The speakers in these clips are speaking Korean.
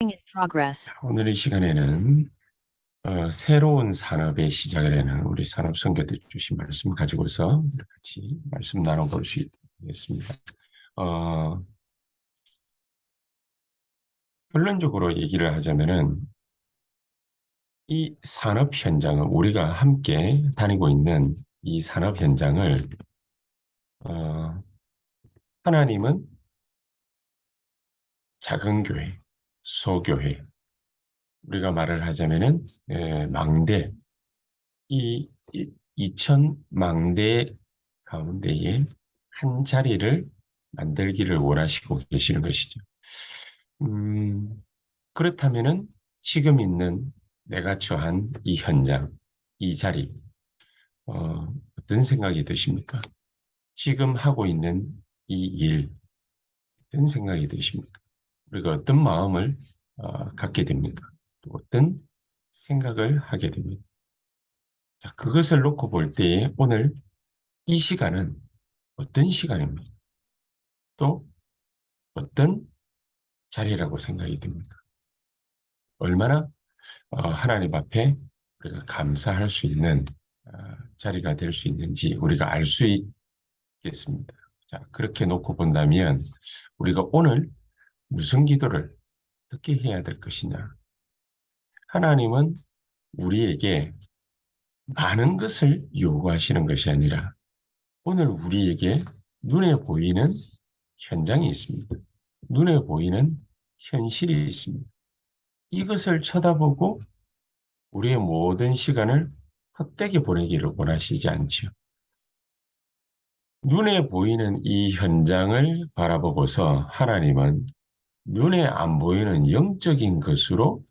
in progress. 오늘 이 시간에는 새로운 산업의 시작을 하는 우리 산업선교대 주신 말씀 가지고서 같이 말씀 나눠볼 수 있겠습니다. 어, 결론적으로 얘기를 하자면은 이 산업 현장을 우리가 함께 다니고 있는 이 산업 현장을 어, 하나님은 작은 교회, 소교회, 우리가 말을 하자면은 망대, 이 2천 망대 가운데에 한 자리를 만들기를 원하시고 계시는 것이죠. 음, 그렇다면은 지금 있는 내가 처한 이 현장, 이 자리, 어떤 생각이 드십니까? 지금 하고 있는 이 일, 어떤 생각이 드십니까? 우리가 어떤 마음을 갖게 됩니까? 또 어떤 생각을 하게 됩니까? 자, 그것을 놓고 볼 때 오늘 이 시간은 어떤 시간입니까? 또 어떤 자리라고 생각이 듭니까? 얼마나 하나님 앞에 우리가 감사할 수 있는 어, 자리가 될 수 있는지 우리가 알 수 있겠습니다. 자, 그렇게 놓고 본다면 우리가 오늘 무슨 기도를 어떻게 해야 될 것이냐? 하나님은 우리에게 많은 것을 요구하시는 것이 아니라 오늘 우리에게 눈에 보이는 현장이 있습니다. 눈에 보이는 현실이 있습니다. 이것을 쳐다보고 우리의 모든 시간을 헛되게 보내기를 원하시지 않지요. 눈에 보이는 이 현장을 바라보고서 하나님은 눈에 안 보이는 영적인 것으로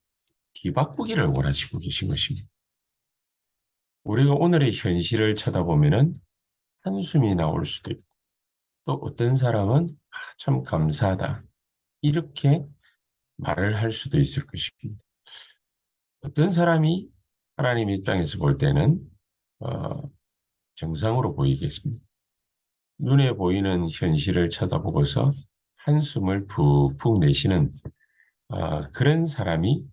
뒤바꾸기를 원하시고 계신 것입니다. 우리가 오늘의 현실을 쳐다보면은 한숨이 나올 수도 있고, 또 어떤 사람은 참 감사하다. 이렇게 말을 할 수도 있을 것입니다. 어떤 사람이 하나님 입장에서 볼 때는 어, 정상으로 보이겠습니다. 눈에 보이는 현실을 쳐다보고서 한숨을 푹푹 내쉬는 그런 사람이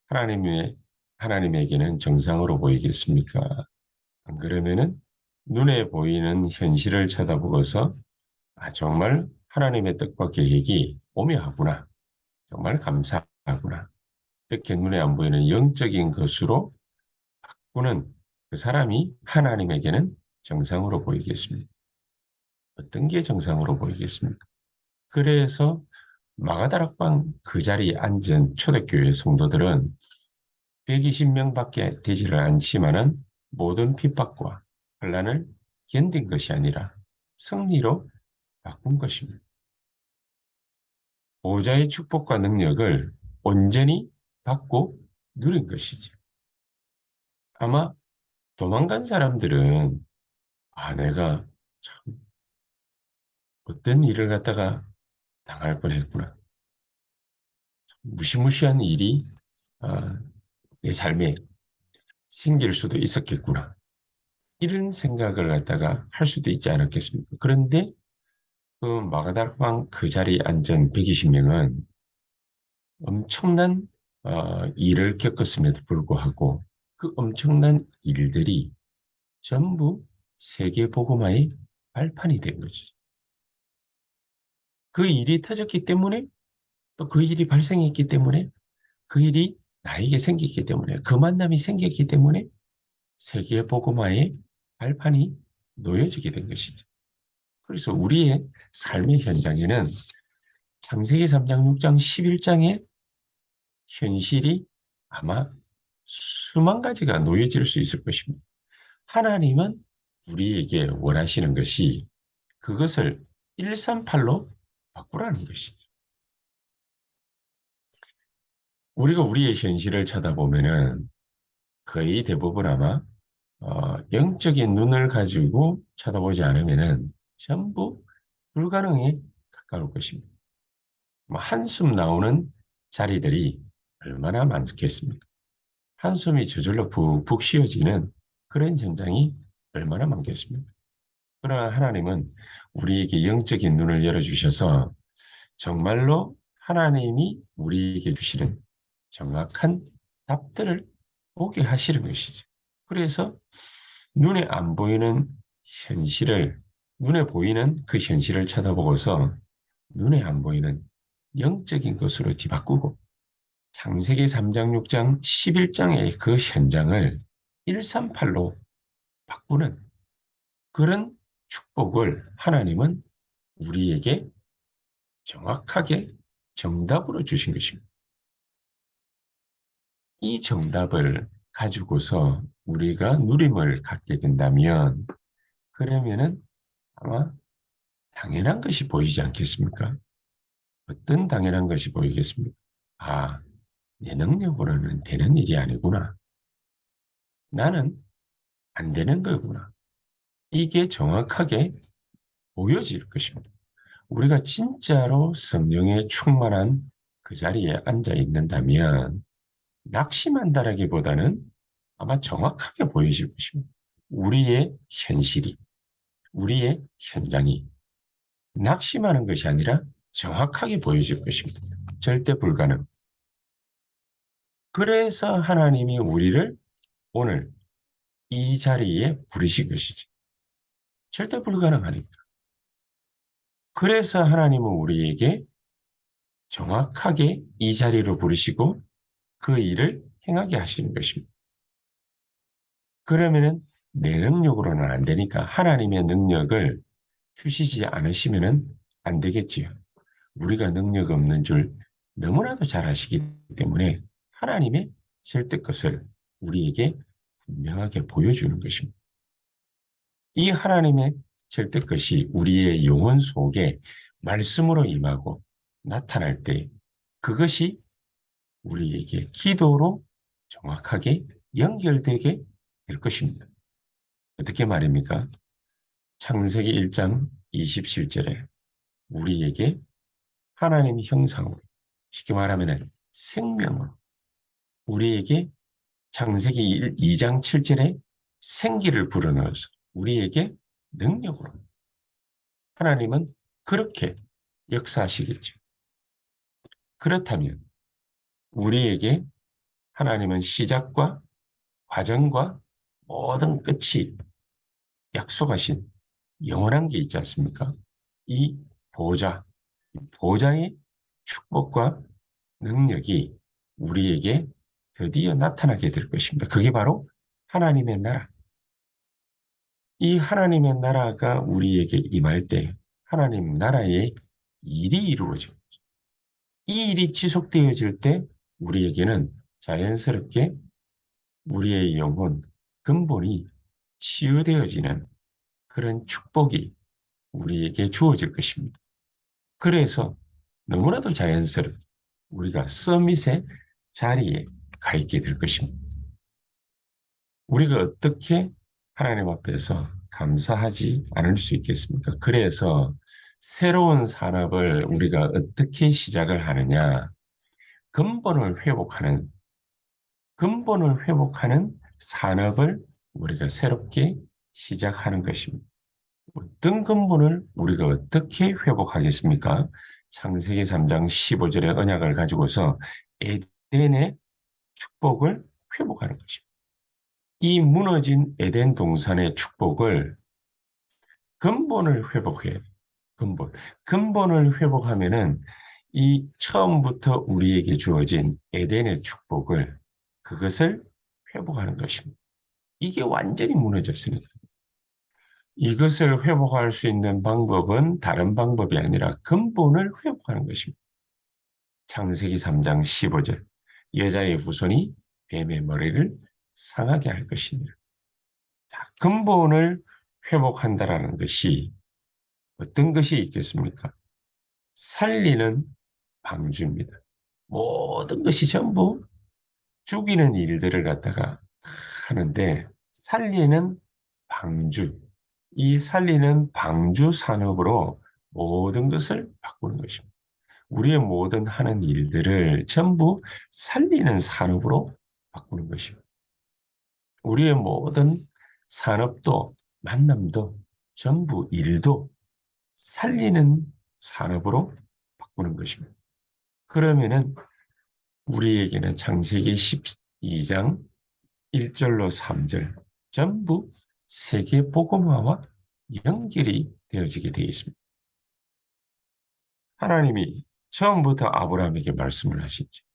하나님의, 하나님에게는 정상으로 보이겠습니까? 안 그러면은 눈에 보이는 현실을 쳐다보고서 정말 하나님의 뜻과 계획이 오묘하구나. 정말 감사하구나. 이렇게 눈에 안 보이는 영적인 것으로 바꾸는 그 사람이 하나님에게는 정상으로 보이겠습니다. 어떤 게 정상으로 보이겠습니까? 그래서 마가다락방 그 자리에 앉은 초대교회 성도들은 120명밖에 되지를 않지만은 모든 핍박과 환란을 견딘 것이 아니라 승리로 바꾼 것입니다. 보좌의 축복과 능력을 온전히 받고 누린 것이지. 아마 도망간 사람들은 내가 참 어떤 일을 갖다가 당할 뻔했구나. 무시무시한 일이 아, 내 삶에 생길 수도 있었겠구나. 이런 생각을 갖다가 할 수도 있지 않았겠습니까? 그런데 그 마가다락방 그 자리에 앉은 120명은 엄청난 일을 겪었음에도 불구하고 그 엄청난 일들이 전부 세계복음화의 발판이 된 거죠. 그 일이 터졌기 때문에 또 그 일이 발생했기 때문에 그 일이 나에게 생겼기 때문에 그 만남이 생겼기 때문에 세계복음화의 발판이 놓여지게 된 것이죠. 그래서 우리의 삶의 현장에는 창세기 3장, 6장, 11장의 현실이 아마 수만 가지가 놓여질 수 있을 것입니다. 하나님은 우리에게 원하시는 것이 그것을 138로 바꾸라는 것이죠. 우리가 우리의 현실을 쳐다보면은 거의 대부분 아마 영적인 눈을 가지고 쳐다보지 않으면은 전부 불가능에 가까울 것입니다. 한숨 나오는 자리들이 얼마나 많겠습니까? 한숨이 저절로 푹푹 쉬어지는 그런 현장이 얼마나 많겠습니까? 그러나 하나님은 우리에게 영적인 눈을 열어주셔서 정말로 하나님이 우리에게 주시는 정확한 답들을 보게 하시는 것이죠. 그래서 눈에 안 보이는 현실을, 눈에 보이는 그 현실을 쳐다보고서 눈에 안 보이는 영적인 것으로 뒤바꾸고 창세기 3장, 6장, 11장의 그 현장을 138로 바꾸는 그런 축복을 하나님은 우리에게 정확하게 정답으로 주신 것입니다. 이 정답을 가지고서 우리가 누림을 갖게 된다면 그러면은 아마 당연한 것이 보이지 않겠습니까? 어떤 당연한 것이 보이겠습니까? 아, 내 능력으로는 되는 일이 아니구나. 나는 안 되는 거구나. 이게 정확하게 보여질 것입니다. 우리가 진짜로 성령에 충만한 그 자리에 앉아 있는다면 낙심한다라기보다는 아마 정확하게 보여질 것입니다. 우리의 현실이, 우리의 현장이 낙심하는 것이 아니라 정확하게 보여질 것입니다. 절대 불가능. 그래서 하나님이 우리를 오늘 이 자리에 부르신 것이지. 절대 불가능하니까. 그래서 하나님은 우리에게 정확하게 이 자리로 부르시고 그 일을 행하게 하시는 것입니다. 그러면은 내 능력으로는 안 되니까 하나님의 능력을 주시지 않으시면은 안 되겠지요. 우리가 능력 없는 줄 너무나도 잘 아시기 때문에 하나님의 절대 것을 우리에게 분명하게 보여주는 것입니다. 이 하나님의 절대 것이 우리의 영혼 속에 말씀으로 임하고 나타날 때 그것이 우리에게 기도로 정확하게 연결되게 될 것입니다. 어떻게 말입니까? 창세기 1장 27절에 우리에게 하나님의 형상으로, 쉽게 말하면 생명으로, 우리에게 창세기 2장 7절에 생기를 불어넣어서 우리에게 능력으로 하나님은 그렇게 역사하시겠죠. 그렇다면 우리에게 하나님은 시작과 과정과 모든 끝이 약속하신 영원한 게 있지 않습니까? 이 보좌, 보좌의 축복과 능력이 우리에게 드디어 나타나게 될 것입니다. 그게 바로 하나님의 나라. 이 하나님의 나라가 우리에게 임할 때 하나님 나라의 일이 이루어져요. 이 일이 지속되어질 때 우리에게는 자연스럽게 우리의 영혼, 근본이 치유되어지는 그런 축복이 우리에게 주어질 것입니다. 그래서 너무나도 자연스럽게 우리가 서밋의 자리에 가 있게 될 것입니다. 우리가 어떻게 하나님 앞에서 감사하지 않을 수 있겠습니까? 그래서 새로운 산업을 우리가 어떻게 시작을 하느냐? 근본을 회복하는, 근본을 회복하는 산업을 우리가 새롭게 시작하는 것입니다. 어떤 근본을 우리가 어떻게 회복하겠습니까? 창세기 3장 15절의 언약을 가지고서 에덴의 축복을 회복하는 것입니다. 이 무너진 에덴 동산의 축복을 근본을 회복해야 돼요. 근본. 근본을 회복하면은 이 처음부터 우리에게 주어진 에덴의 축복을 그것을 회복하는 것입니다. 이게 완전히 무너졌으니까. 이것을 회복할 수 있는 방법은 다른 방법이 아니라 근본을 회복하는 것입니다. 창세기 3장 15절. 여자의 후손이 뱀의 머리를 상하게 할 것이니라. 근본을 회복한다라는 것이 어떤 것이 있겠습니까? 살리는 방주입니다. 모든 것이 전부 죽이는 일들을 갖다가 하는데 살리는 방주, 이 살리는 방주 산업으로 모든 것을 바꾸는 것입니다. 우리의 모든 하는 일들을 전부 살리는 산업으로 바꾸는 것입니다. 우리의 모든 산업도 만남도 전부 일도 살리는 산업으로 바꾸는 것입니다. 그러면은 우리에게는 창세기 12장 1절로 3절 전부 세계 복음화와 연결이 되어지게 되어 있습니다. 하나님이 처음부터 아브라함에게 말씀을 하시죠.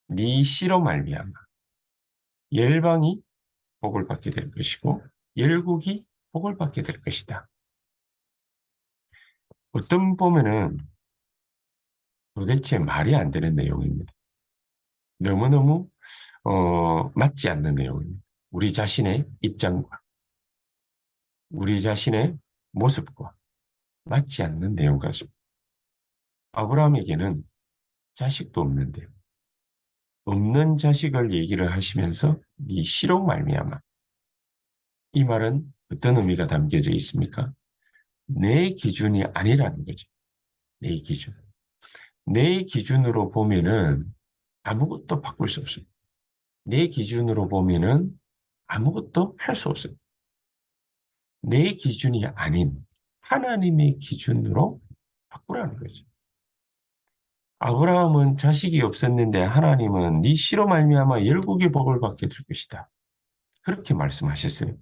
네 씨로 말미암아 열방이 복을 받게 될 것이고 열국이 복을 받게 될 것이다. 어떤 보면은 도대체 말이 안 되는 내용입니다. 너무너무 맞지 않는 내용입니다. 우리 자신의 입장과 우리 자신의 모습과 맞지 않는 내용 같습니다. 아브라함에게는 자식도 없는데 없는 자식을 얘기를 하시면서 네 씨로 말미암아 이 말은 어떤 의미가 담겨져 있습니까? 내 기준이 아니라는 거지. 내 기준. 내 기준으로 보면은 아무것도 바꿀 수 없어요. 내 기준으로 보면은 아무것도 할 수 없어요. 내 기준이 아닌 하나님의 기준으로 바꾸라는 거죠. 아브라함은 자식이 없었는데 하나님은 네 씨로 말미암아 열국의 복을 받게 될 것이다. 그렇게 말씀하셨어요.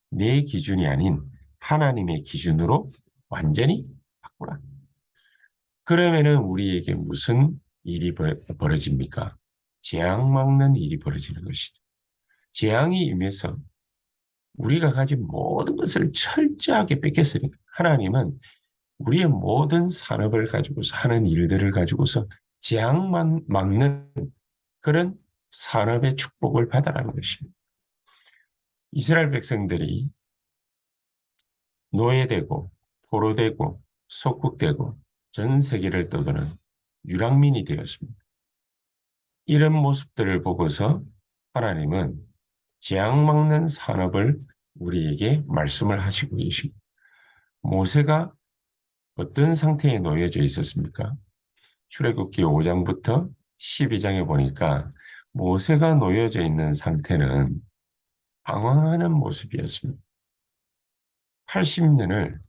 내 기준이 아닌 하나님의 기준으로 완전히 바꾸라. 그러면은 우리에게 무슨 일이 벌어집니까? 재앙 막는 일이 벌어지는 것이죠. 재앙이 임해서 우리가 가진 모든 것을 철저하게 뺏겼으니까 하나님은 우리의 모든 산업을 가지고서 하는 일들을 가지고서 재앙만 막는 그런 산업의 축복을 받아라는 것입니다. 이스라엘 백성들이 노예되고 포로되고 속국되고 전 세계를 떠도는 유랑민이 되었습니다. 이런 모습들을 보고서 하나님은 재앙 막는 산업을 우리에게 말씀을 하시고 계십니다. 모세가 어떤 상태에 놓여져 있었습니까? 출애굽기 5장부터 12장에 보니까 모세가 놓여져 있는 상태는 방황하는 모습이었습니다. 80년을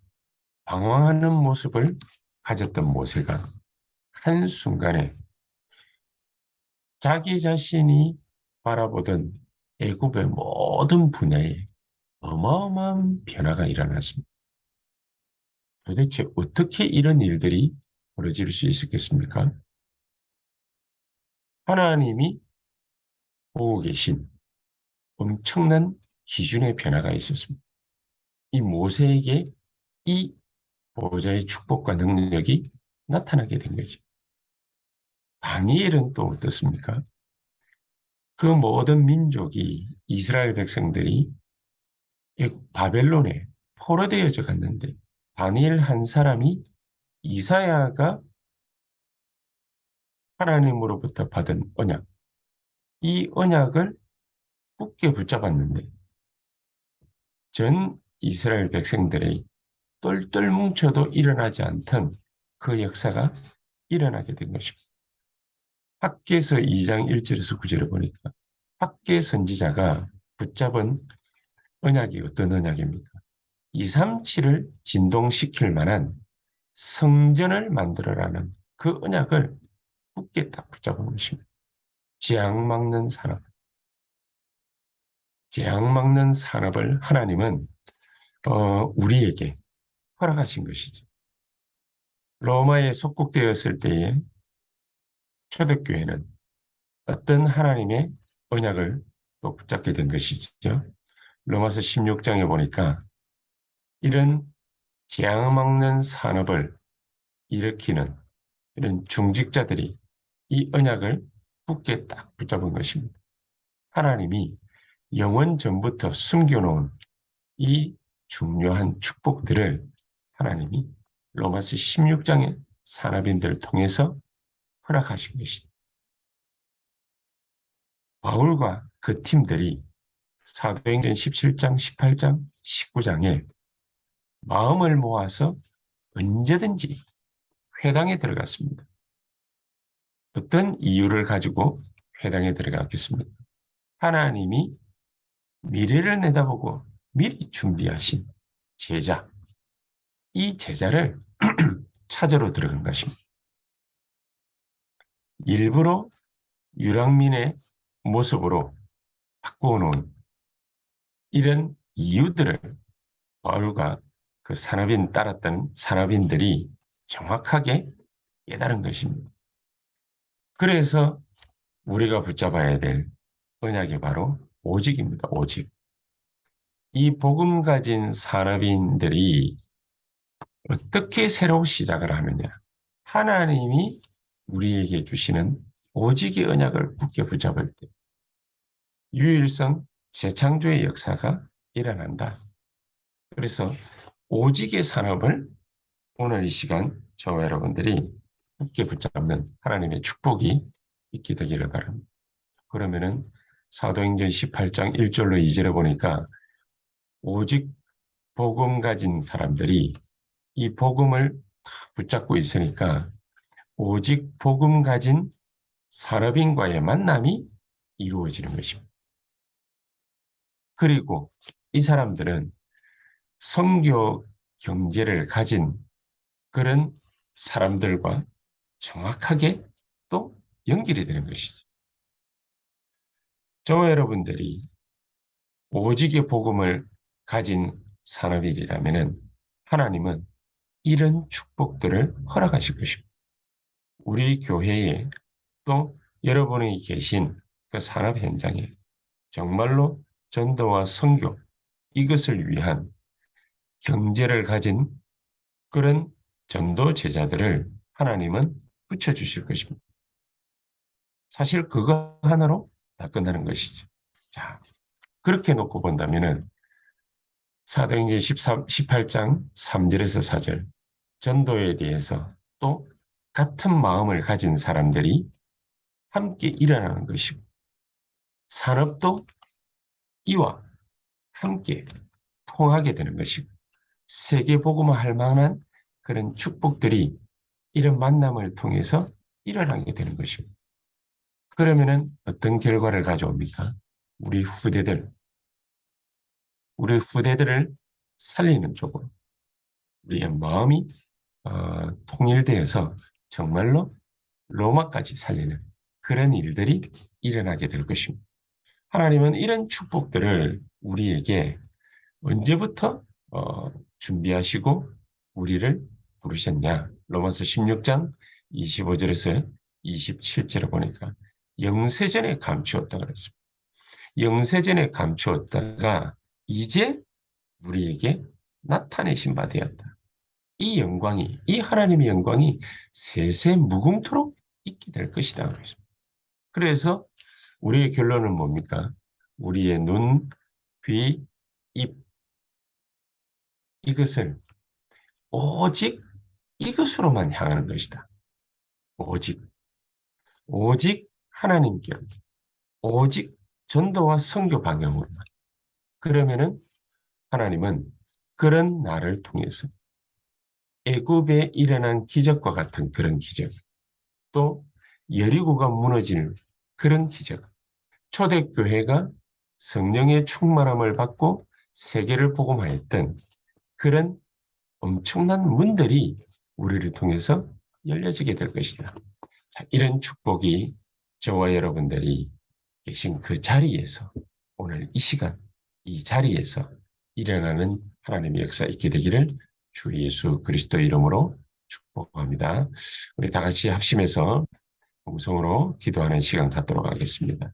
방황하는 모습을 가졌던 모세가 한순간에 자기 자신이 바라보던 애굽의 모든 분야에 어마어마한 변화가 일어났습니다. 도대체 어떻게 이런 일들이 벌어질 수 있었겠습니까? 하나님이 보고 계신 엄청난 기준의 변화가 있었습니다. 이 모세에게 이 보호자의 축복과 능력이 나타나게 된 거죠. 다니엘은 또 어떻습니까? 그 모든 민족이 이스라엘 백성들이 바벨론에 포로되어져 갔는데 다니엘 한 사람이 이사야가 하나님으로부터 받은 언약, 이 언약을 굳게 붙잡았는데 전 이스라엘 백성들의 똘똘 뭉쳐도 일어나지 않던 그 역사가 일어나게 된 것입니다. 학개서 2장 1절에서 9절에 보니까 학개 선지자가 붙잡은 언약이 어떤 언약입니까? 237을 진동시킬 만한 성전을 만들어라는 그 언약을 굳게 딱 붙잡은 것입니다. 재앙 막는 산업. 재앙 막는 산업을 하나님은 우리에게 허락하신 것이죠. 로마에 속국되었을 때에 초대교회는 어떤 하나님의 언약을 또 붙잡게 된 것이죠. 로마서 16장에 보니까 이런 재앙 막는 산업을 일으키는 이런 중직자들이 이 언약을 굳게 딱 붙잡은 것입니다. 하나님이 영원 전부터 숨겨놓은 이 중요한 축복들을 하나님이 로마서 16장의 산업인들을 통해서 허락하신 것입니다. 바울과 그 팀들이 사도행전 17장, 18장, 19장에 마음을 모아서 언제든지 회당에 들어갔습니다. 어떤 이유를 가지고 회당에 들어갔겠습니까? 하나님이 미래를 내다보고 미리 준비하신 제자, 이 제자를 찾으러 들어간 것입니다. 일부러 유랑민의 모습으로 바꾸어 놓은 이런 이유들을 바울과 그 산업인 따랐던 산업인들이 정확하게 깨달은 것입니다. 그래서 우리가 붙잡아야 될 언약이 바로 오직입니다. 오직. 이 복음 가진 산업인들이 어떻게 새로운 시작을 하느냐. 하나님이 우리에게 주시는 오직의 언약을 굳게 붙잡을 때 유일성 재창조의 역사가 일어난다. 그래서 오직의 산업을 오늘 이 시간 저와 여러분들이 굳게 붙잡는 하나님의 축복이 있게 되기를 바랍니다. 그러면은 사도행전 18장 1절로 2절에 보니까 오직 복음 가진 사람들이 이 복음을 다 붙잡고 있으니까 오직 복음 가진 산업인과의 만남이 이루어지는 것입니다. 그리고 이 사람들은 선교 경제를 가진 그런 사람들과 정확하게 또 연결이 되는 것이죠. 저와 여러분들이 오직의 복음을 가진 산업인이라면 하나님은 이런 축복들을 허락하실 것입니다. 우리 교회에 또 여러분이 계신 그 산업 현장에 정말로 전도와 선교 이것을 위한 경제를 가진 그런 전도 제자들을 하나님은 붙여주실 것입니다. 사실 그거 하나로 다 끝나는 것이죠. 자, 그렇게 놓고 본다면은 사도행전 18장 3절에서 4절 전도에 대해서 또 같은 마음을 가진 사람들이 함께 일어나는 것이고 산업도 이와 함께 통하게 되는 것이고 세계복음화 할 만한 그런 축복들이 이런 만남을 통해서 일어나게 되는 것입니다. 그러면은 어떤 결과를 가져옵니까? 우리 후대들, 우리 후대들을 살리는 쪽으로 우리의 마음이 통일되어서 정말로 로마까지 살리는 그런 일들이 일어나게 될 것입니다. 하나님은 이런 축복들을 우리에게 언제부터 준비하시고 우리를 부르셨냐? 로마서 16장 25절에서 27절에 보니까 영세전에 감추었다 그랬습니다. 영세전에 감추었다가 이제 우리에게 나타내신 바 되었다. 이 영광이, 이 하나님의 영광이 세세 무궁토록 있게 될 것이다 그랬습니다. 그래서 우리의 결론은 뭡니까? 우리의 눈, 귀, 입 이것을 오직 이것으로만 향하는 것이다. 오직, 오직 하나님께로, 오직 전도와 선교 방향으로만. 그러면은 하나님은 그런 나를 통해서 애굽에 일어난 기적과 같은 그런 기적, 또 여리고가 무너지는 그런 기적, 초대교회가 성령의 충만함을 받고 세계를 복음화했던 그런 엄청난 문들이 우리를 통해서 열려지게 될 것이다. 자, 이런 축복이 저와 여러분들이 계신 그 자리에서 오늘 이 시간, 이 자리에서 일어나는 하나님의 역사 있게 되기를 주 예수 그리스도 이름으로 축복합니다. 우리 다 같이 합심해서 공성으로 기도하는 시간 갖도록 하겠습니다.